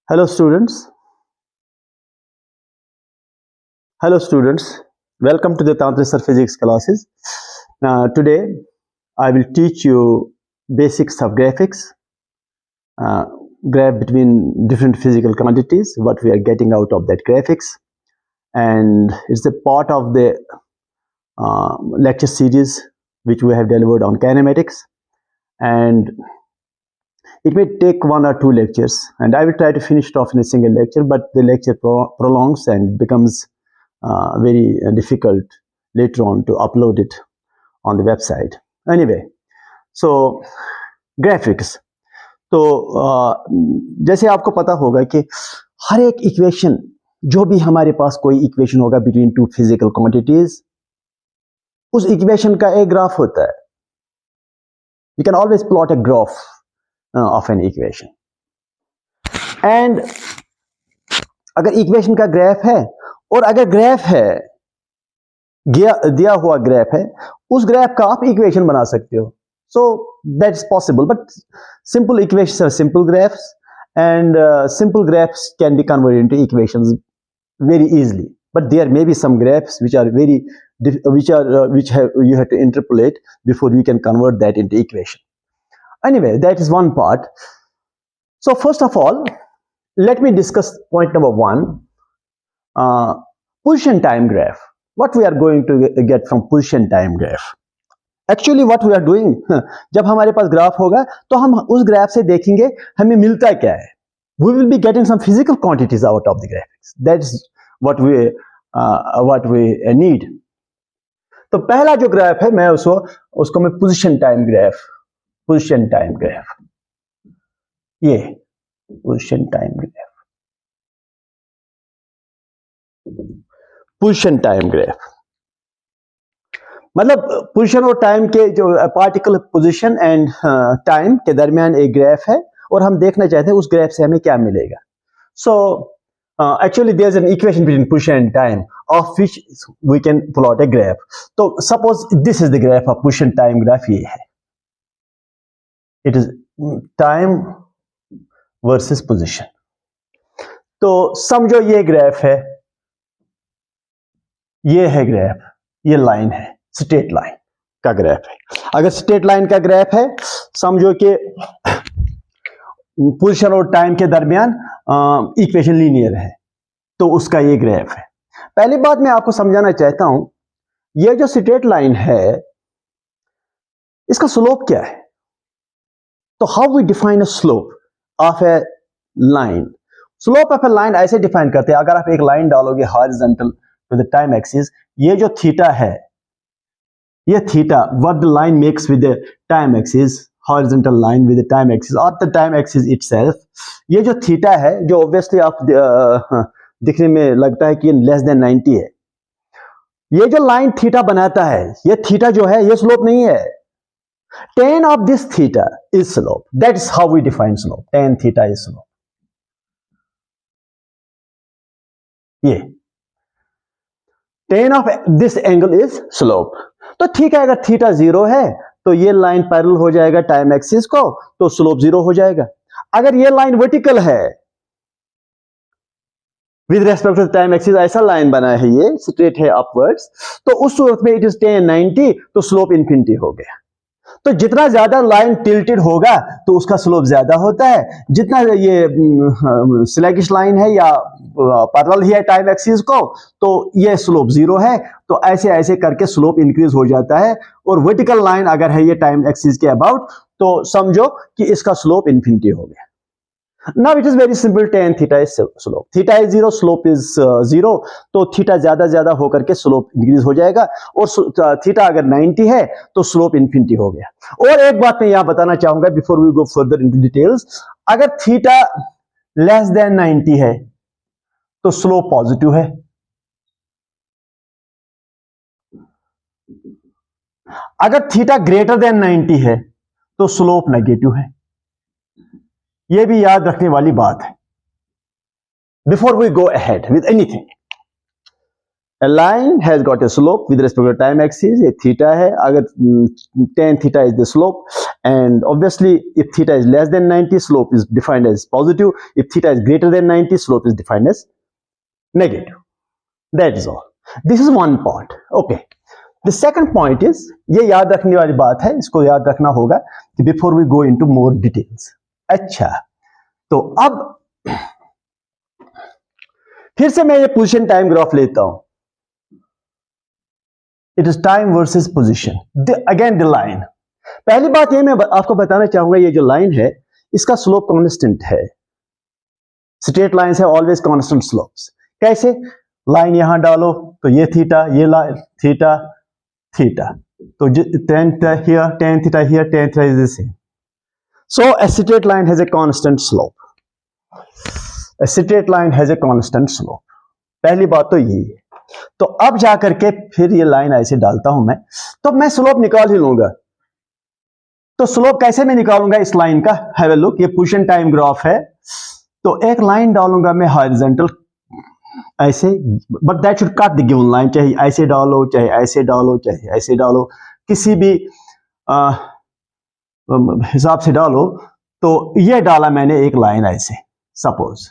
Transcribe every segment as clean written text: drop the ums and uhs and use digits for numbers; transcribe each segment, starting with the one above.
Hello students. Hello students. Welcome to the Tantra Physics classes. Today I will teach you basics of graphics, graph between different physical quantities, what we are getting out of that graphics, and it's a part of the lecture series which we have delivered on kinematics, and it may take one or two lectures, and I will try to finish it off in a single lecture, but the lecture prolongs and becomes very difficult later on to upload it on the website. Anyway, so graphics. तो जैसे आपको पता होगा कि हर एक equation, जो भी हमारे पास कोई इक्वेशन होगा बिटवीन टू फिजिकल क्वांटिटीज, उस इक्वेशन का एक ग्राफ होता है. You can always plot a graph of an equation. And अगर इक्वेशन का ग्राफ है, और अगर ग्राफ है, दिया हुआ ग्राफ है, उस ग्राफ का आप इक्वेशन बना सकते हो. So that is possible, but simple equations are simple graphs, and simple graphs can be converted into equations very easily. But there may be some graphs which are you have to interpolate before you can convert that into equation. Anyway, that is one part. So first of all, let me discuss point number one, position time graph. What we are going to get from position time graph? Actually what we are doing, जब हमारे पास graph होगा तो हम उस graph से देखेंगे हमें मिलता क्या है. We will be getting some physical quantities out of the graphics. That's what we need. तो पहला जो ग्राफ है, मैं उसको मैं पोजीशन टाइम ग्राफ, ये पोजीशन टाइम ग्राफ, मतलब पोजीशन और टाइम के जो पार्टिकल पोजीशन एंड टाइम के दरमियान एक ग्राफ है, और हम देखना चाहते हैं उस ग्राफ से हमें क्या मिलेगा. सो actually there's an equation between position and time of which we can plot a graph. So suppose this is the graph of position time graph. ये है, it is time versus position. तो समझो ये graph है, ये है graph, ये line है, स्ट्रेट लाइन का ग्राफ है. अगर स्ट्रेट लाइन का ग्राफ है, समझो कि पोजीशन और टाइम के दरमियान इक्वेशन लीनियर है, तो उसका ये ग्राफ है. पहली बात मैं आपको समझाना चाहता हूं, ये जो स्ट्रेट लाइन है, इसका स्लोप क्या है. तो how we define a slope of a line. Slope of a line ऐसे डिफाइन करते हैं, अगर आप एक लाइन डालोगे horizontal to the time axis, ये जो थीटा है, ये theta what the line makes with the time axis, horizontal line with the time axis or the time axis itself, ये जो थीटा है, जो obviously आप दिखने में लगता है कि ये लेस देन 90 है, ये जो लाइन थीटा बनाता है, ये थीटा जो है, ये स्लोप नहीं है. tan of this theta is slope. That is how we define slope. tan theta is slope. ये tan of this angle is slope. तो ठीक है, अगर थीटा 0 है तो ये लाइन पैरेलल हो जाएगा टाइम एक्सिस को, तो स्लोप 0 हो जाएगा. अगर ये लाइन वर्टिकल है with respect to time axis, ऐसा लाइन बना है, ये स्ट्रेट है अपवर्ड्स, तो उस सूरत में इट इज tan 90, तो स्लोप इन्फिनिटी हो गया. तो जितना ज्यादा लाइन टिल्टेड होगा तो उसका स्लोप ज्यादा होता है. जितना ये स्लैगिश लाइन है या पैरेलल ही है टाइम एक्सिस को, तो ये स्लोप 0 है. तो ऐसे ऐसे करके स्लोप इंक्रीज हो जाता है. और वर्टिकल लाइन अगर है ये टाइम एक्सिस के अबाउट, तो समझो कि इसका स्लोप इन्फिनिटी हो गया. Now it is very simple. tan theta is slope. Theta is 0, slope is 0. तो थीटा ज्यादा होकर के स्लोप इंक्रीज हो जाएगा. और थीटा अगर 90 है तो स्लोप इन्फिनिटी हो गया. और एक बात मैं यहां बताना चाहूंगा before we go further into details, अगर थीटा लेस देन 90 है तो स्लोप पॉजिटिव है. अगर थीटा ग्रेटर देन 90 है तो स्लोप नेगेटिव है. यह भी याद रखने वाली बात है before we go ahead with anything. A line has got a slope with respect to time axis. ये थीटा है, अगर tan theta is the slope, and obviously if theta is less than 90, slope is defined as positive. If theta is greater than 90, slope is defined as negative. That is all. This is one point. Okay. The second point is, ये याद रखने वाली बात है, इसको याद रखना होगा कि before we go into more details. अच्छा, तो अब फिर से मैं ये पोजीशन टाइम ग्राफ लेता हूं. It is time versus position. Again the line. पहली बात ये मैं आपको बताना चाहूंगा, ये जो लाइन है इसका स्लोप कांस्टेंट है. स्ट्रेट लाइंस है ऑलवेज कांस्टेंट स्लोप्स. कैसे? लाइन यहां डालो तो ये थीटा, ये लाइन थीटा थीटा, तो tan theta here, tan theta here, tan theta is the same. So a straight line has a constant slope. A straight line has a constant slope. पहली बात तो यही है. तो अब जाकर के फिर ये लाइन ऐसे डालता हूं मैं, तो मैं स्लोप निकाल ही लूंगा. तो स्लोप कैसे मैं निकालूंगा इस लाइन का? Have a look. ये पोजीशन टाइम ग्राफ है, तो एक लाइन डालूंगा मैं हॉरिजॉन्टल ऐसे, but that should cut the given line. चाहे ऐसे डालो, चाहे ऐसे डालो, चाहे ऐसे डालो, किसी भी हिसाब से डालो. तो ये डाला मैंने एक लाइन ऐसे, सपोज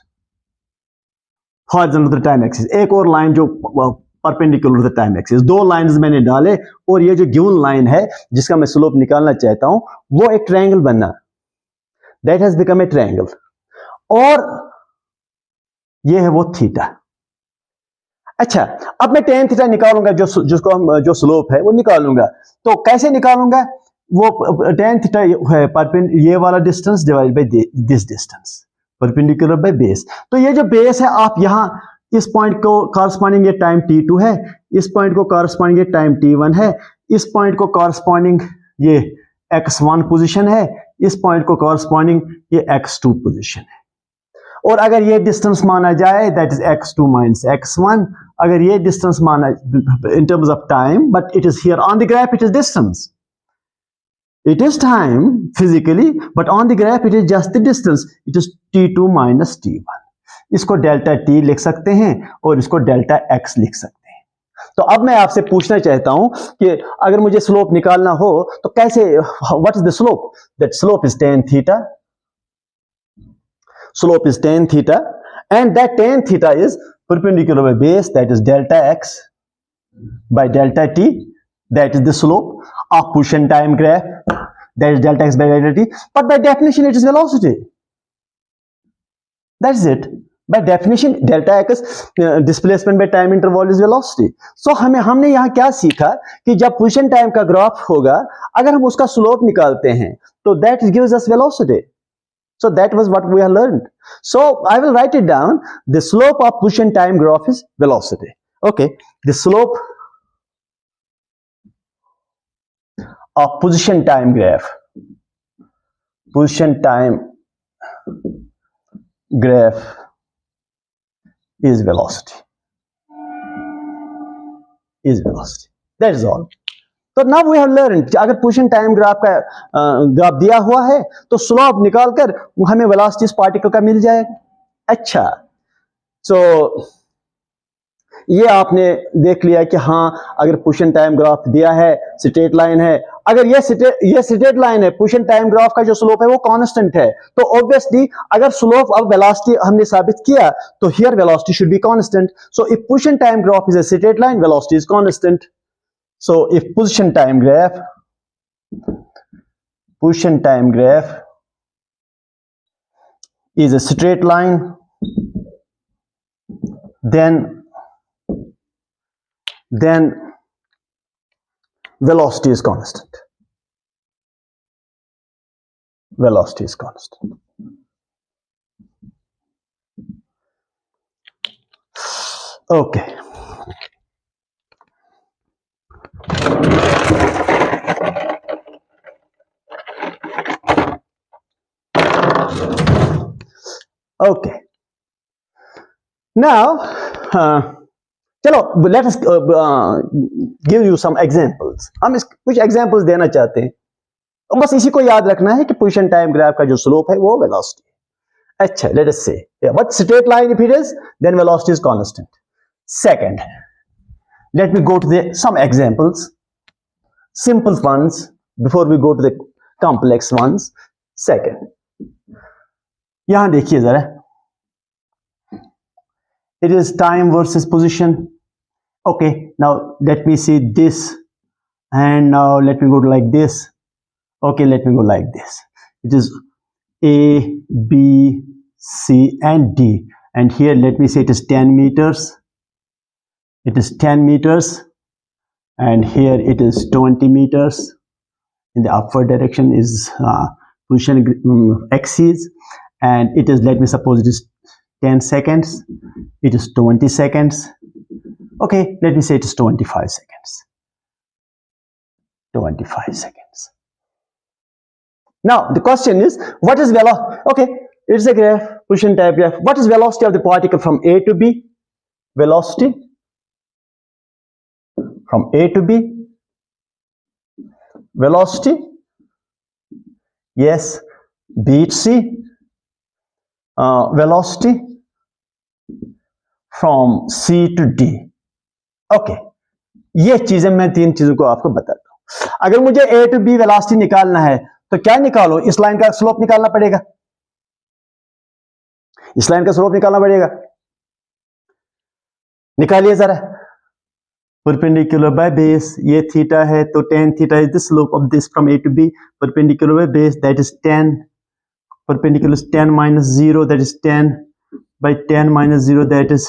हॉरिजॉन्टल टाइम एक्सिस. एक और लाइन जो परपेंडिकुलर टाइम एक्सिस. दो लाइंस मैंने डाले, और ये जो गिवन लाइन है जिसका मैं स्लोप निकालना चाहता हूं, वो एक ट्रायंगल बनना. That has become a triangle. और ये है वो थीटा. अच्छा, अब मैं tan थीटा निकालूंगा, जिसको हम जो स्लोप है वो निकालूंगा. तो कैसे निकालूंगा? वो tan थीटा है ये वाला distance divide by this distance, perpendicular by base. तो ये जो बेस है, आप यहां इस पॉइंट को कॉरस्पॉन्डिंग ये टाइम t2 है, इस पॉइंट को कॉरस्पॉन्डिंग ये टाइम t1 है, इस पॉइंट को कॉरस्पॉन्डिंग ये x1 पोजीशन है, इस पॉइंट को कॉरस्पॉन्डिंग ये x2 पोजीशन है. और अगर ये डिस्टेंस माना जाए, that is x2 minus x1. अगर ये डिस्टेंस माना in terms of time, but it is here on the graph it is distance. It is time physically, but on the graph it is just the distance. It is t2 minus t1. इसको delta t लिख सकते हैं और इसको delta x लिख सकते हैं. तो अब मैं आपसे पूछना चाहता हूं कि अगर मुझे स्लोप निकालना हो तो कैसे, what is the slope? That slope is tan theta. Slope is tan theta, and that tan theta is perpendicular by base, that is delta x by delta t. That is the slope of position time graph, that is delta x by delta t. But by definition it is velocity. That's it. By definition delta x displacement by time interval is velocity. So हमने यहाँ क्या सीखा कि जब position time का graph होगा, अगर हम उसका स्लोप निकालते हैं तो that gives us velocity. So that was what we have learned. So I will write it down. The slope of position time graph is velocity. Okay. The slope of position time graph. Position time graph is velocity. Is velocity. That is all. तो now we have learned, अगर position time graph का graph दिया हुआ है तो slope निकालकर हमें velocity इस पार्टिकल का मिल जाएगा. अच्छा, सो ये आपने देख लिया कि हाँ, अगर पोजीशन टाइम ग्राफ दिया है, स्ट्रेट लाइन है, अगर ये स्ट्रेट लाइन है, पोजीशन टाइम ग्राफ का जो स्लोप है वो कांस्टेंट है, तो ऑब्वियसली अगर स्लोप अब वेलोसिटी हमने साबित किया तो here velocity should be constant. So if position time graph is a straight line, velocity is constant. So if position time graph is a straight line, then velocity is constant. Velocity is constant. Okay. Okay. Now, चलो, let us give you some examples. हम कुछ examples देना चाहते हैं. तो बस इसी को याद रखना है कि पोजीशन टाइम ग्राफ का जो स्लोप है वो वेलोसिटी है. अच्छा, let us say, what straight line if it is, then velocity is constant. Second, let me go to some examples, simple ones, before we go to the complex ones. Second, यहां देखिए जरा, it is time versus position. Okay, now let me see this, and now let me go to like this. Okay, let me go like this. It is A, B, C and D, and here let me say it is 10 meters. It is 10 meters, and here it is 20 meters. In the upward direction is position axis, and it is, let me suppose it is 10 seconds. It is 20 seconds. Okay, let me say it is 25 seconds. 25 seconds. Now the question is, what is velocity? Okay, it's a graph, position type graph. What is velocity of the particle from A to B? Velocity from A to B. Velocity, yes, B to C. Velocity from C to D. Okay, ये चीजें मैं तीन चीजों को आपको बताता हूं. अगर मुझे A to B वेलोसिटी निकालना है तो क्या निकालो? इस लाइन का स्लोप निकालना पड़ेगा. इस लाइन का स्लोप निकालना पड़ेगा. निकालिए जरा. परपेंडिकुलर बाय बेस, ये थीटा है तो tan theta is the slope of this from A to B. Perpendicular by base, that is 10. Perpendicular is 10 minus 0, that is 10 by 10 minus 0, that is,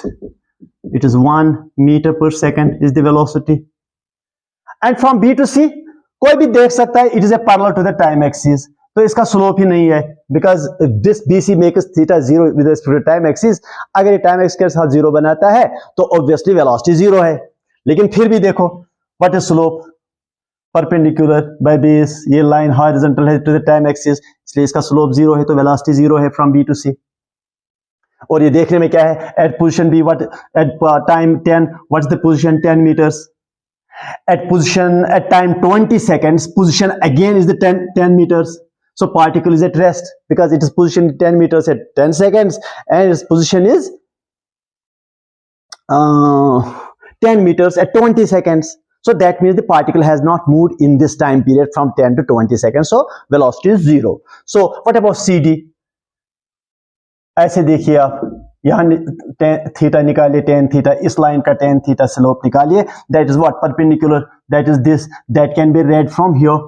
it is 1 meter per second is the velocity. And from B to C, कोई भी देख सकता है, it is a parallel to the time axis. तो इसका slope ही नहीं है, because this BC makes theta 0 with respect to time axis. अगर ये time axis के साथ 0 बनाता है तो obviously velocity 0 है. लेकिन फिर भी देखो, what is slope? Perpendicular by base, ये लाइन हॉरिजॉन्टल है टू द टाइम एक्सिस, इसलिए इसका स्लोप 0 है, तो वेलोसिटी 0 है फ्रॉम बी टू सी. और ये देखने में क्या है? At position B, what at time 10, what is the position? 10 meters. At position at time 20 seconds, position again is the 10 meters. So particle is at rest because it is positioned 10 meters at 10 seconds, and its position is 10 meters at 20 seconds. So that means the particle has not moved in this time period from 10 to 20 seconds. So velocity is 0. So what about CD? ऐसे देखिए आप, यहाँ theta निकालिए, tan theta, इस line का tan theta slope निकालिए. That is what? Perpendicular. That is this. That can be read from here.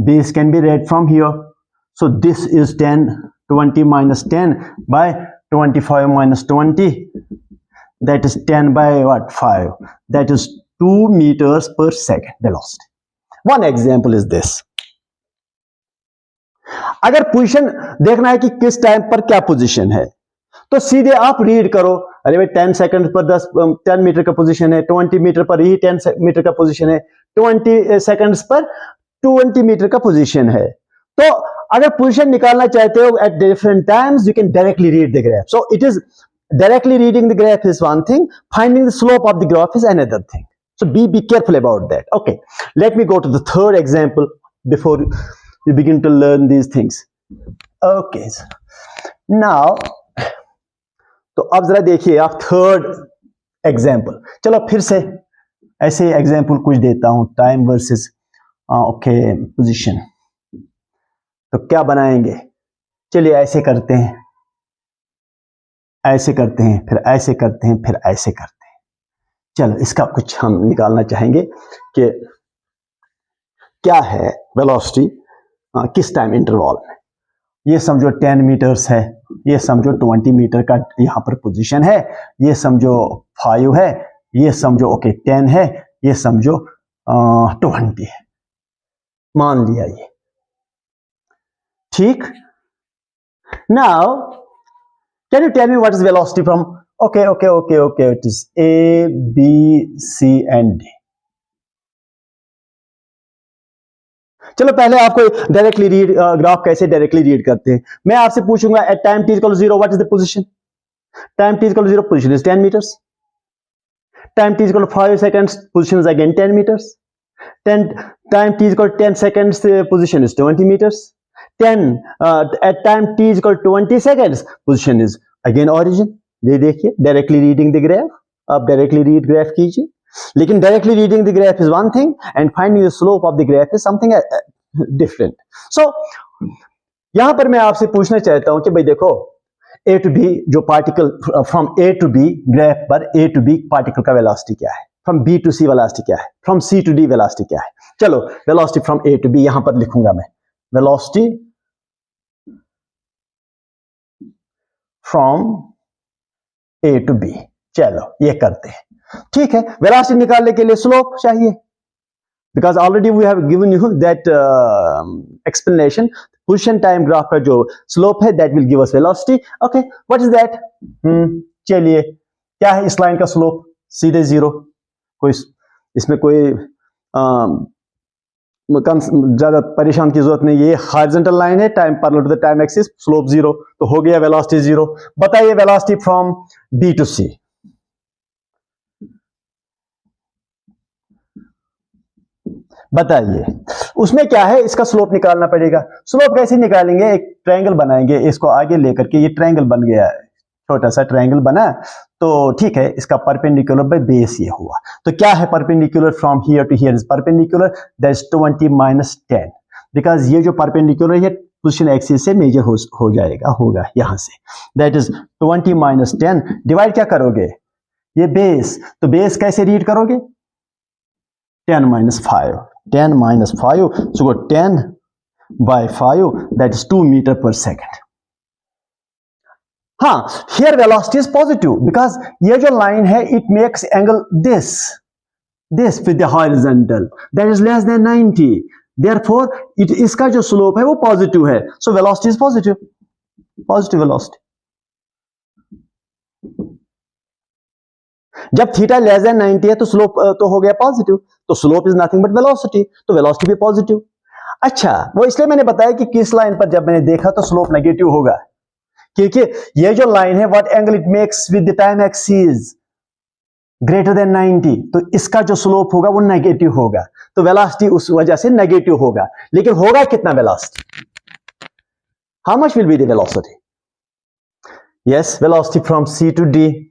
Base can be read from here. So this is 10, 20 minus 10 by 25 minus 20. That is 10 by what? 5. That is 2 meters per second velocity. One example is this. अगर position देखना है कि किस time पर क्या position है, तो सीधे आप रीड करो. अरे भाई 10 सेकंड पर 10 मीटर का पोजीशन है, 20 मीटर पर ही 10 मीटर का पोजीशन है, 20 सेकंड्स पर 20 मीटर का पोजीशन है. तो अगर पोजीशन निकालना चाहते हो at different times, you can directly read the graph. So it is directly reading the graph is one thing, finding the slope of the graph is another thing. So be careful about that. Okay, let me go to the third example before you begin to learn these things. Okay, now तो अब जरा देखिए आप third example. चलो फिर से ऐसे example कुछ देता हूं. Time versus okay position. तो क्या बनाएंगे? चलिए ऐसे करते हैं, ऐसे करते हैं, फिर ऐसे करते हैं, फिर ऐसे करते हैं. चलो इसका कुछ हम निकालना चाहेंगे कि क्या है वेलोसिटी किस टाइम इंटरवल में. ये समझो 10 मीटर्स है, ये समझो 20 मीटर का यहाँ पर पोजीशन है, ये समझो 5 है, ये समझो ओके 10 है, ये समझो 20 है. मान लिया ये ठीक. Now can you tell me what is velocity from? Okay, it is A, B, C and D. चलो पहले आपको डायरेक्टली रीड ग्राफ कैसे डायरेक्टली रीड करते हैं. मैं आपसे पूछूंगा at time t equal 0 what is the position. Time t equal 0 position is 10 meters. Time t equal 5 seconds position is again 10 meters. Time t equal 10 seconds position is 20 meters. 10 at time t is equal 20 seconds position is again origin. ये देखिए directly reading the graph. आप directly read graph कीजिए. लेकिन directly reading the graph is one thing and finding the slope of the graph is something different. So यहां पर मैं आपसे पूछना चाहता हूं कि भाई देखो, ए टू बी जो particle from A to B graph पर ए टू बी पार्टिकल का वेलोसिटी क्या है, from B to C velocity क्या है, from C to D velocity क्या है। चलो velocity from A to B यहां पर लिखूंगा मैं, velocity from A to B. चलो ये करते हैं, ठीक है। वेलोसिटी निकालने के लिए स्लोप चाहिए, because already we have given you that explanation. Position time graph का जो स्लोप है that will give us velocity. Okay, what is that? चलिए क्या है इस लाइन का स्लोप? सीधे जीरो, कोई इसमें कोई ज्यादा परेशान की जरूरत नहीं। ये हॉरिजॉन्टल लाइन है, time parallel to the time axis, slope zero, तो हो गया वेलोसिटी जीरो। बताइए velocity from B to C. बताइए उसमें क्या है, इसका स्लोप निकालना पड़ेगा। स्लोप कैसे निकालेंगे? एक ट्रायंगल बनाएंगे, इसको आगे लेकर के, ये ट्रायंगल बन गया है, छोटा सा ट्रायंगल बना, तो ठीक है, इसका परपेंडिकुलर बाय बेस ये हुआ। तो क्या है perpendicular from here to here? Is perpendicular, that is 20 minus 10, because ये जो परपेंडिकुलर है पोजीशन एक्सिस से मेजर हो जाएगा, होगा यहां से। दैट इज 20 माइनस 10 डिवाइड क्या करोगे? ये बेस, तो बेस कैसे रीड करोगे? 10 minus 5, 10 minus 5, so go 10 by 5, that is 2 meter per second. हाँ, here velocity is positive because ये जो line है it makes angle this with the horizontal, that is less than 90, therefore इसका जो slope है वो positive है, so velocity is positive velocity। जब थीटा लेस देन 90 है तो स्लोप तो हो गया पॉजिटिव, तो slope is nothing but velocity, तो वेलोसिटी भी पॉजिटिव। अच्छा, वो इसलिए मैंने बताया कि किस लाइन पर जब मैंने देखा तो स्लोप नेगेटिव होगा, क्योंकि ये जो लाइन है what angle it makes with the time axis greater than 90, तो इसका जो स्लोप होगा वो नेगेटिव होगा, तो वेलोसिटी उस वजह से नेगेटिव होगा। लेकिन होगा कितना velocity? How much will be the velocity? Yes, velocity from C to D.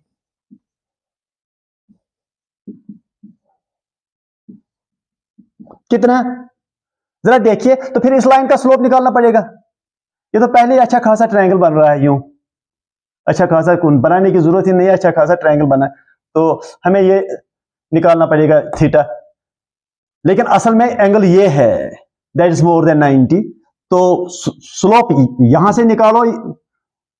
कितना? जरा देखिए, तो फिर इस लाइन का स्लोप निकालना पड़ेगा। ये तो पहले ही अच्छा खासा ट्रायंगल बन रहा है, यूं अच्छा खासा बनाने की जरूरत ही नहीं है, अच्छा खासा ट्रायंगल बना, तो हमें ये निकालना पड़ेगा थीटा। लेकिन असल में एंगल ये है, दैट इज मोर देन 90, तो स्लोप यहां से निकालो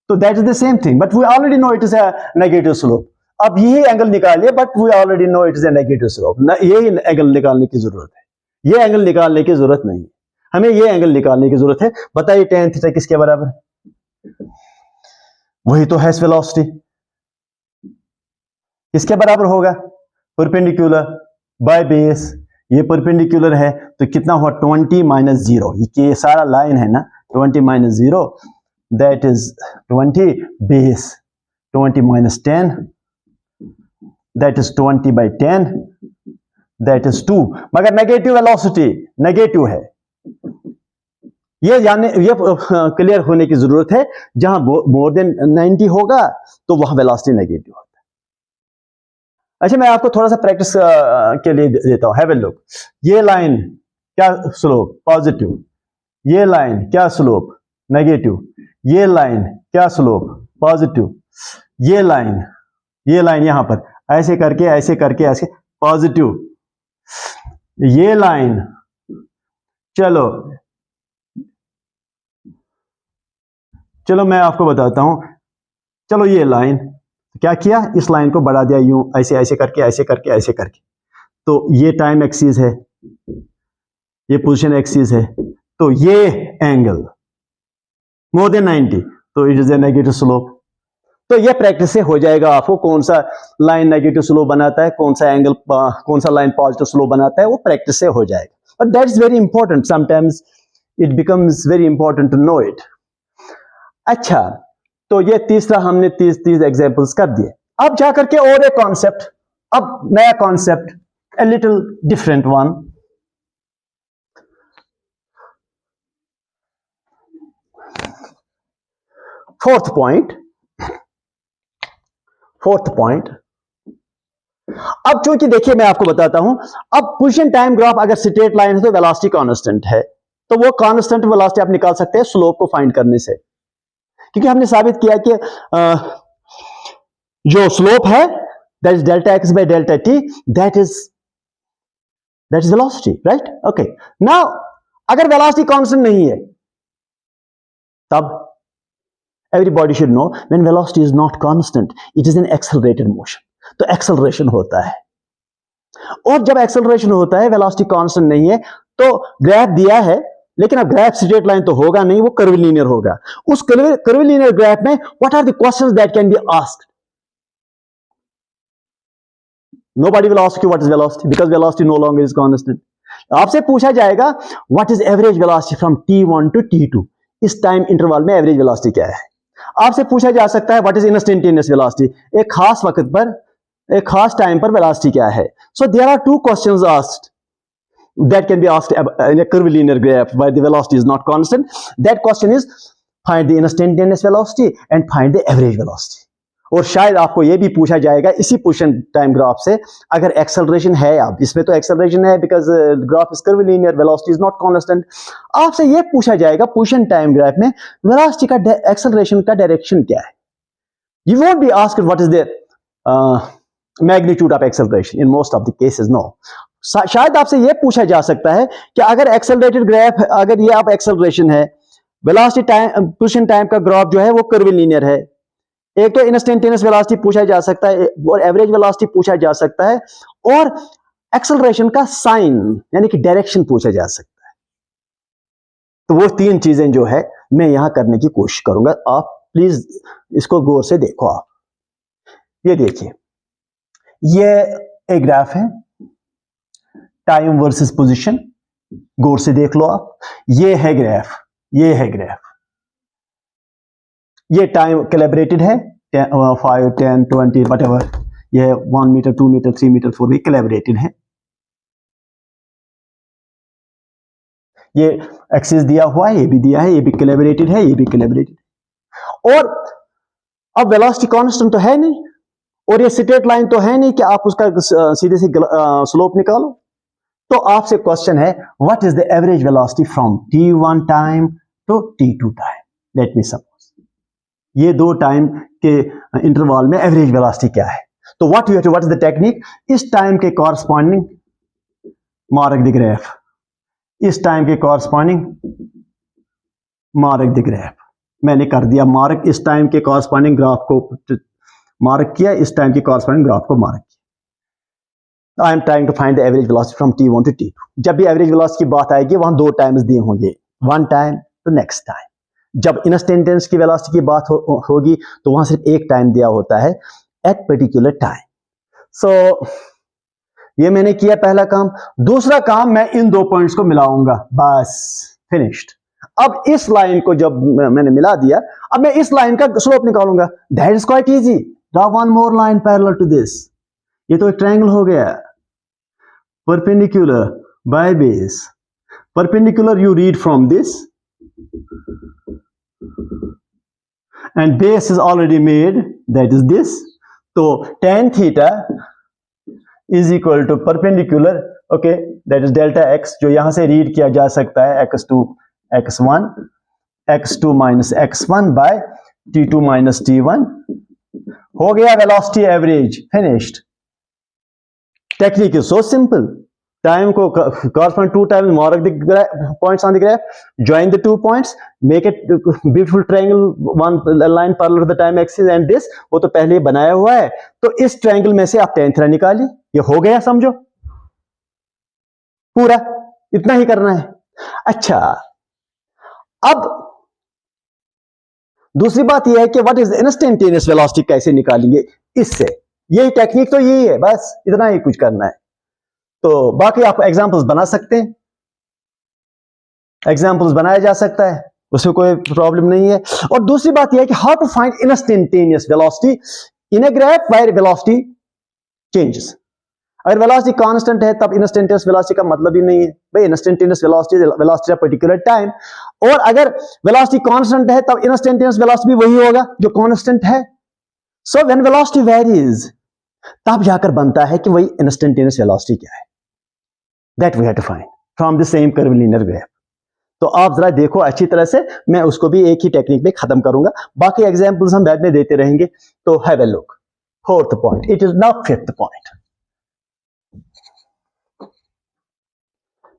तो that is the same thing, but we already know it is a negative slope. अब यही एंगल निकालिए, but we already know it is a negative slope. यही एंगल निकालने की जरूरत है, ये एंगल निकालने की जरूरत नहीं, हमें ये एंगल निकालने की जरूरत है। बताइए tan थीटा किसके बराबर है? वही तो है वेलोसिटी। किसके बराबर होगा? परपेंडिकुलर बाय बेस, ये परपेंडिकुलर है तो कितना हुआ? 20 माइनस 0, ये सारा लाइन है ना, 20 minus 0 that is 20, base 20 minus 10 that is 20 by 10, that is 2, मगर नेगेटिव वेलोसिटी नेगेटिव है, ये क्लियर होने की जरूरत है। जहां मोर देन 90 होगा तो वहां वेलोसिटी नेगेटिव होता है। अच्छा, मैं आपको थोड़ा सा प्रैक्टिस के लिए देता हूं, हैव ए लुक। ये लाइन क्या स्लोप? पॉजिटिव। ये लाइन क्या स्लोप? नेगेटिव। ये लाइन क्या स्लोप? पॉजिटिव। ये लाइन यहां पर ऐसे करके ऐसे पॉजिटिव। ये लाइन, चलो मैं आपको बताता हूं। चलो ये लाइन क्या किया, इस लाइन को बढ़ा दिया यूं, ऐसे करके, तो ये टाइम एक्सिस है, ये पोजीशन एक्सिस है, तो ये एंगल मोर देन 90, तो it is a negative slope. तो ये प्रैक्टिस से हो जाएगा आपको कौन सा लाइन नेगेटिव स्लोप बनाता है, कौन सा लाइन पॉजिटिव स्लोप बनाता है, वो प्रैक्टिस से हो जाएगा। But that is very important, sometimes it becomes very important to know it. अच्छा, तो ये तीसरा हमने 30 एग्जांपल्स कर दिए। अब जाकर के और एक कॉन्सेप्ट, अब नया concept, a little different one. Fourth point. अब चूंकि देखिए मैं आपको बताता हूं, अब पोजीशन टाइम ग्राफ अगर स्ट्रेट लाइन है तो वेलोसिटी कांस्टेंट है, तो वो कांस्टेंट वेलोसिटी आप निकाल सकते हैं स्लोप को फाइंड करने से, क्योंकि हमने साबित किया कि जो स्लोप है that is delta x by delta T, that is velocity, right? Okay, now अगर वेलोसिटी कांस्टेंट नहीं है तब everybody should know when velocity is not constant, it is an accelerated motion. तो एक्सेलरेशन होता है, और जब एक्सेलरेशन होता है वेलोसिटी कांस्टेंट नहीं है, तो ग्राफ दिया है लेकिन अब ग्राफ स्ट्रेट लाइन तो होगा नहीं, वो कर्वीलिनियर होगा। उस कर्वीलिनियर ग्राफ में what are the questions that can be asked? Nobody will ask you what is velocity because velocity no longer is constant. आपसे पूछा जाएगा what is average velocity from t1 to t2, इस time interval में average velocity क्या है। आपसे पूछा जा सकता है व्हाट इज इंस्टेंटेनियस वेलोसिटी, एक खास वक्त पर एक खास टाइम पर वेलोसिटी क्या है। So there are two questions asked that can be asked in a curvilinear graph where the velocity is not constant. That question is find the instantaneous velocity and find the average velocity. और शायद आपको यह भी पूछा जाएगा इसी position time graph से, अगर एक्सेलरेशन है, अब इसमें तो एक्सेलरेशन है because graph is curvilinear, velocity is not constant, आपसे यह पूछा जाएगा पोजीशन टाइम ग्राफ में वेलोसिटी का एक्सेलरेशन का डायरेक्शन क्या है। You won't be asked what is the magnitude of acceleration in most of the cases, no. शायद आपसे यह पूछा जा सकता है कि अगर एक्सेलरेटेड ग्राफ, अगर ये आप एक्सेलरेशन है, वेलोसिटी टाइम पोजीशन टाइम का ग्राफ जो है वो कर्वीलिनियर है, एक तो इंस्टेंटेनियस वेलोसिटी पूछा जा सकता है और एवरेज वेलोसिटी पूछा जा सकता है, और एक्सेलरेशन का साइन यानी कि डायरेक्शन पूछा जा सकता है। तो वो तीन चीजें जो है मैं यहां करने की कोशिश करूंगा, आप प्लीज इसको गौर से देखो। आप ये देखिए, ये एक ग्राफ है टाइम वर्सेस पोजीशन, गौर से देख लो आप। ये है ग्राफ, ये है ग्राफ, ये टाइम कैलिब्रेटेड है 5, 10, 20 व्हाटएवर, ये 1 मीटर 2 मीटर 3 मीटर 4 भी कैलिब्रेटेड है। ये एक्सिस दिया हुआ है, ये भी दिया है, ये भी कैलिब्रेटेड है, ये भी कैलिब्रेटेड। और अब वेलोसिटी कांस्टेंट तो है नहीं, और ये स्ट्रेट लाइन तो है नहीं कि आप उसका सीधे से स्लोप निकालो। तो आपसे क्वेश्चन है what is the average velocity from t1 time to t2 time. Let me suppose ये दो टाइम के इंटरवल में एवरेज वेलोसिटी क्या है। तो व्हाट इज द टेक्निक, इस टाइम के कॉरस्पॉन्डिंग मार्क द ग्राफ, इस टाइम के कॉरस्पॉन्डिंग मार्क द ग्राफ। मैंने कर दिया मार्क, इस टाइम के कॉरस्पॉन्डिंग ग्राफ को मार्क किया, इस टाइम के कॉरस्पॉन्डिंग ग्राफ को मार्क किया। I am trying to find the average velocity from t1 to t2। जब भी एवरेज वेलोसिटी की बात आएगी वहां दो टाइम्स दिए होंगे, वन टाइम तो नेक्स्ट टाइम। जब इंस्टेंटेनियस की वेलोसिटी की बात होगी तो वहां सिर्फ एक टाइम दिया होता है, एट पर्टिकुलर टाइम। सो ये मैंने किया पहला काम। दूसरा काम, मैं इन दो पॉइंट्स को मिलाऊंगा, बस फिनिश्ड। अब इस लाइन को जब मैंने मिला दिया, अब मैं इस लाइन का स्लोप निकालूंगा। That is quite easy, draw one more line parallel to this. ये तो एक ट्रायंगल हो गया, perpendicular by base. Perpendicular you read from this and base is already made, that is this. So tan theta is equal to perpendicular, okay, that is delta x, जो यहां से read किया जा सकता है x2 x1 x2 minus x1 by t2 minus t1। हो गया velocity average, finished. Technique is so simple. Time को correspond two times, mark the points on the graph, join the 2 points, make it beautiful triangle, one line parallel to the time axis and this, वो तो पहले बनाया हुआ है। तो इस triangle में से आप tan थीटा निकालिए, ये हो गया, समझो पूरा, इतना ही करना है। अच्छा, अब दूसरी बात यह है कि व्हाट इज इंस्टेंटेनियस वेलोसिटी कैसे निकालेंगे इससे। यही टेक्निक तो यही है, बस इतना ही कुछ करना है। तो बाकी आप एग्जांपल्स बना सकते हैं, एग्जांपल्स बनाया जा सकता है, उसमें कोई प्रॉब्लम नहीं है। और दूसरी बात यह है कि how to find instantaneous velocity in a graph where velocity changes. अगर वेलोसिटी कांस्टेंट है तब इंस्टेंटेनियस वेलोसिटी का मतलब ही नहीं है भाई, इंस्टेंटेनियस वेलोसिटी पर्टिकुलर टाइम। और अगर वेलोसिटी कांस्टेंट है तब इंस्टेंटेनियस वेलोसिटी भी वही होगा जो कांस्टेंट है। सो व्हेन वेलोसिटी वेरीज, तब जाकर बनता है कि वही इंस्टेंटेनियस वेलोसिटी क्या है। That we have to find from the same curvilinear graph। तो आप जरा देखो अच्छी तरह से, मैं उसको भी एक ही टेक्निक में खत्म करूंगा, बाकी एग्जांपल्स हम बाद में देते रहेंगे। तो have a look, fourth point, it is now fifth point.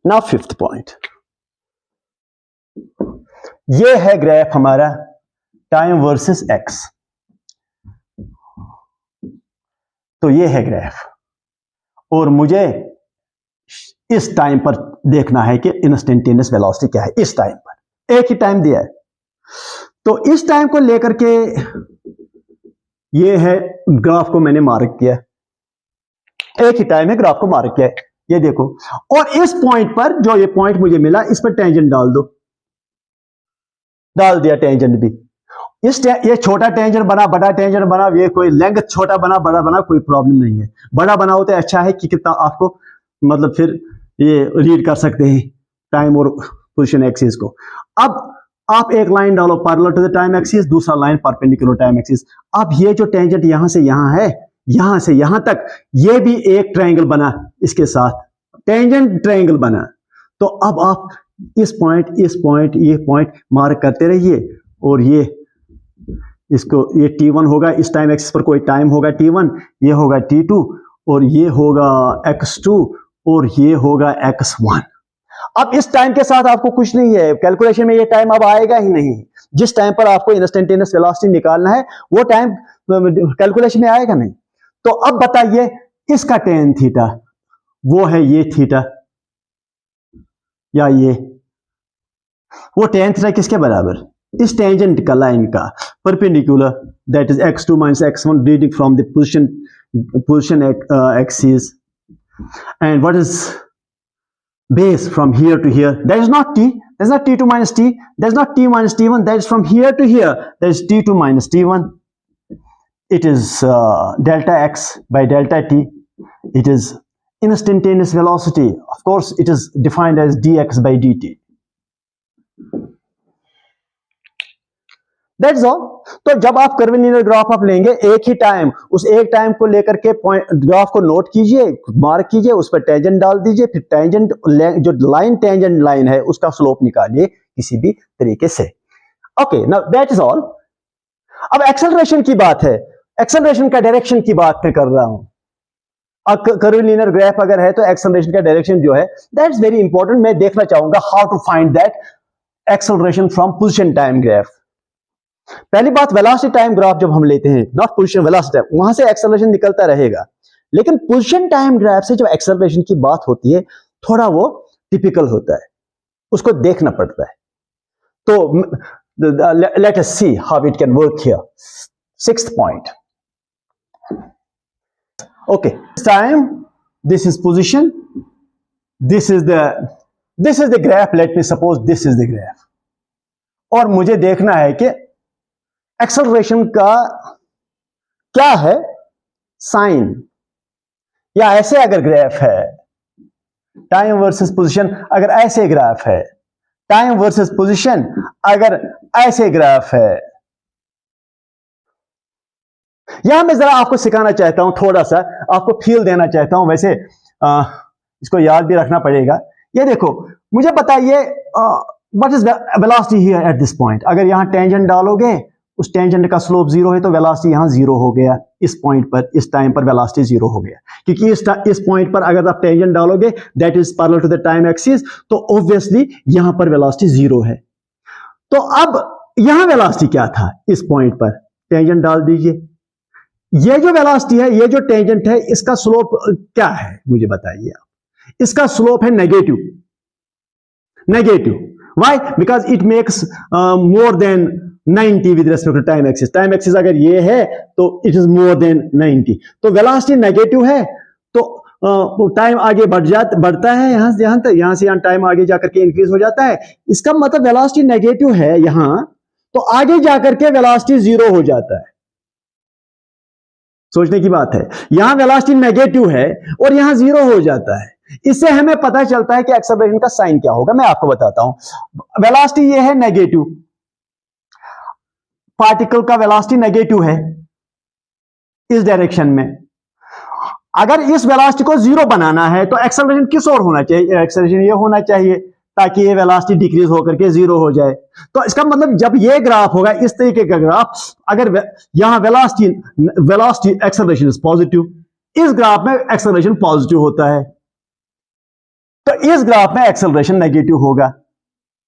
Now fifth point, ये है ग्राफ हमारा टाइम वर्सेस एक्स। तो ये है ग्राफ, और मुझे इस टाइम पर देखना है कि इंस्टेंटेनियस वेलोसिटी क्या है इस टाइम पर, एक ही टाइम दिया है। तो इस टाइम को लेकर के ये है ग्राफ को मैंने मार्क किया, एक ही टाइम है, ग्राफ को मार्क किया है, ये देखो। और इस पॉइंट पर जो ये पॉइंट मुझे मिला, इस पर टेंजेंट डाल दो, डाल दिया टेंजेंट भी। ये छोटा टेंजेंट बना, बड़ा टेंजेंट बना, ये कोई लेंथ छोटा बना बड़ा बना, कोई प्रॉब्लम नहीं है। बड़ा बना हो तो अच्छा है कि कितना आपको मतलब फिर ये रीड कर सकते हैं टाइम और पोजीशन एक्सिस को। अब आप एक लाइन डालो parallel to the time axis, दूसरा लाइन परपेंडिकुलर टाइम एक्सिस। अब ये जो टेंजेंट यहां से यहां है, यहां से यहां तक, ये भी एक ट्रायंगल बना, इसके साथ टेंजेंट ट्रायंगल बना। तो अब आप इस पॉइंट, ये पॉइंट मार्क करते रहिए, और ये इसको, ये T1 होगा, इस टाइम एक्सिस पर कोई टाइम होगा T1, ये होगा T2, और ये होगा X2, और ये होगा X1। अब इस टाइम के साथ आपको कुछ नहीं है, कैलकुलेशन में ये टाइम अब आएगा ही नहीं। जिस टाइम पर आपको इंस्टेंटेनियस वेलोसिटी निकालना है वो टाइम कैलकुलेशन में आएगा नहीं। तो अब बताइए, इसका टेन थीटा वो है ये थीटा, या ये, वो टेन थीटा किसके बराबर, इस टेंजेंट का लाइन का perpendicular, that is x2 minus x1 reading from the position axis, and what is base from here to here, that is not t, that is not t2 minus t, that is not t minus t1, that is from here to here, that is t2 minus t1. It is delta x by delta t. It is instantaneous velocity, of course it is defined as dx by dt. That's all. तो जब आप curvilinear graph आप लेंगे, एक ही time, उस एक time को लेकर के पॉइंट ग्राफ को नोट कीजिए, मार्क कीजिए, उस पर टेंजेंट डाल दीजिए, फिर टेंजेंट जो लाइन टेंजेंट लाइन है उसका स्लोप निकालिए किसी भी तरीके से। Okay, now that is all. अब एक्सेलरेशन की बात है, एक्सेलरेशन का डायरेक्शन की बात मैं कर रहा हूं। अब कर्वीलिनियर ग्राफ अगर है तो एक्सेलरेशन का डायरेक्शन जो है, दैट्स वेरी इंपॉर्टेंट। मैं देखना चाहूंगा how to find that acceleration from position time graph. पहली बात, वेलोसिटी टाइम ग्राफ जब हम लेते हैं, नॉट पोजीशन वेलोसिटी टाइम, वहां से एक्सेलरेशन निकलता रहेगा, लेकिन पोजीशन टाइम ग्राफ से जब एक्सेलरेशन की बात होती है, थोड़ा वो टिपिकल होता है, उसको देखना पड़ता है। तो let us see how it can work here. Sixth point, okay, time, this is position, this is the graph, late me suppose this is the graph, और मुझे देखना है कि एक्सेलरेशन का क्या है साइन, या ऐसे अगर ग्राफ है टाइम वर्सेस पोजीशन, अगर ऐसे ग्राफ है टाइम वर्सेस पोजीशन, अगर ऐसे ग्राफ है। यहां मैं जरा आपको सिखाना चाहता हूं, थोड़ा सा आपको फील देना चाहता हूं, वैसे इसको याद भी रखना पड़ेगा। ये देखो, मुझे बताइए what is velocity here at this point. अगर यहां टेंजेंट डालोगे, उस टेंजेंट का स्लोप जीरो है, तो वेलोसिटी यहां जीरो हो गया, इस पॉइंट पर, इस टाइम पर वेलोसिटी जीरो हो गया, क्योंकि इस पॉइंट पर अगर आप टेंजेंट डालोगे that is parallel to the time axis, तो ऑब्वियसली यहां पर वेलोसिटी जीरो है। तो अब यहां वेलोसिटी क्या था, इस पॉइंट पर टेंजेंट डाल दीजिए, ये जो वेलोसिटी है, ये जो टेंजेंट है, इसका स्लोप क्या है मुझे बताइए आप। इसका स्लोप है negative, why, because it makes more than 90 with respect to time axis. Time axis अगर ये है तो इट इज मोर देन 90, तो वेलोसिटी नेगेटिव है, तो टाइम आगे बढ़ता है, यहां से यहां तक, यहां से यहां टाइम आगे जाकर के इंक्रीज हो जाता है। इसका मतलब वेलोसिटी नेगेटिव है यहां, तो आगे जाकर के वेलोसिटी जीरो हो जाता है। सोचने की बात है, यहां वेलोसिटी नेगेटिव है और यहां जीरो हो जाता है। इससे हमें पता चलता है कि एक्सेलरेशन का साइन क्या होगा। मैं आपको बताता हूं। वेलोसिटी ये है नेगेटिव, पार्टिकल का वेलोसिटी नेगेटिव है इस डायरेक्शन में। अगर इस वेलोसिटी को जीरो बनाना है तो एक्सेलरेशन किस ओर होना चाहिए, एक्सेलरेशन ये होना चाहिए, ताकि ये वेलोसिटी डिक्रीज होकर के जीरो हो जाए। तो इसका मतलब जब ये ग्राफ होगा इस तरीके का ग्राफ, अगर यहां वेलोसिटी एक्सेलरेशन इज पॉजिटिव, इस ग्राफ में एक्सेलरेशन पॉजिटिव होता है, तो इस ग्राफ में एक्सेलरेशन नेगेटिव होगा।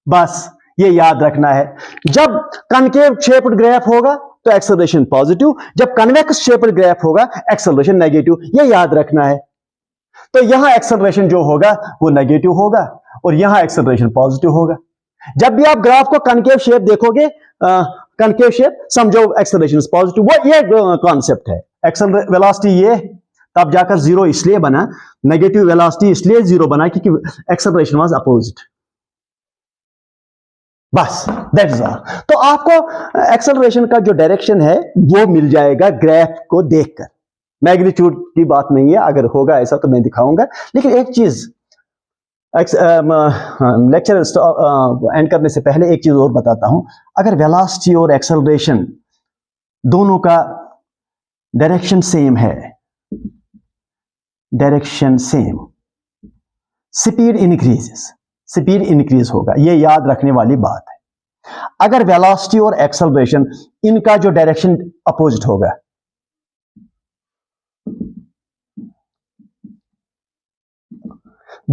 बस ये याद रखना है। जब कनकेव शेप्ड ग्राफ होगा तो एक्सेलरेशन पॉजिटिव, जब कन्वेक्स शेप्ड ग्राफ होगा एक्सेलरेशन नेगेटिव, ये याद रखना है। तो यहां एक्सेलरेशन जो होगा वो नेगेटिव होगा और यहां एक्सेलरेशन पॉजिटिव होगा। जब भी आप ग्राफ को कनकेव शेप देखोगे, कनकेव शेप, समझो एक्सेलरेशन इज पॉजिटिव, वो ये कॉन्सेप्ट है। वेलोसिटी ये तब जाकर जीरो इसलिए बना, नेगेटिव वेलोसिटी इसलिए जीरो बना क्योंकि एक्सेलरेशन वाज अपोजिट। बस दैट इज ऑल। तो आपको एक्सेलरेशन का जो डायरेक्शन है वो मिल जाएगा ग्राफ को देखकर। मैग्नीट्यूड की बात नहीं है, अगर होगा ऐसा तो मैं दिखाऊंगा। लेकिन एक चीज लेक्चर एंड करने से पहले एक चीज और बताता हूं। अगर वेलोसिटी और एक्सेलरेशन दोनों का डायरेक्शन सेम है, डायरेक्शन सेम, स्पीड इंक्रीज होगा, ये याद रखने वाली बात है। अगर वेलोसिटी और एक्सेलरेशन इनका जो डायरेक्शन अपोजिट होगा,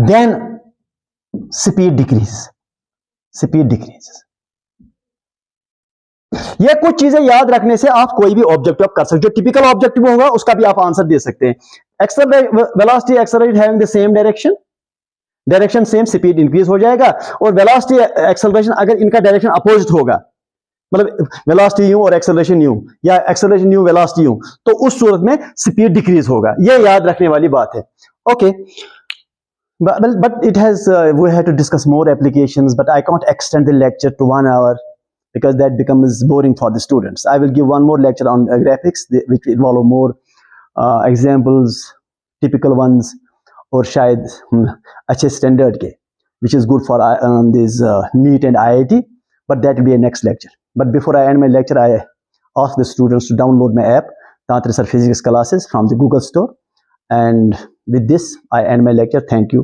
देन स्पीड डिक्रीज। ये कुछ चीजें याद रखने से आप कोई भी ऑब्जेक्टिव कर सकते हो। जो टिपिकल ऑब्जेक्टिव होगा उसका भी आप आंसर दे सकते हैं। Velocity acceleration having the same direction same, speed increase हो जाएगा। और वेलोसिटी एक्सेलरेशन अगर इनका डायरेक्शन अपोजिट होगा, मतलब वेलोसिटी यूं और एक्सेलरेशन यूं, या एक्सेलरेशन यूं वेलोसिटी यूं, तो उस सूरत में स्पीड डिक्रीज होगा। ये याद रखने वाली बात है। Okay, but it has we have to discuss more applications, but I can't extend the lecture to 1 hour because that becomes boring for the students. I will give one more lecture on graphics which involve more examples, typical ones, और शायद अच्छे standard के, which is good for this NEET and IIT, but that will be a next lecture. But before I end my lecture, I ask the students to download my app, Tantra Sir Physics Classes, from the Google Store. And with this, I end my lecture. Thank you.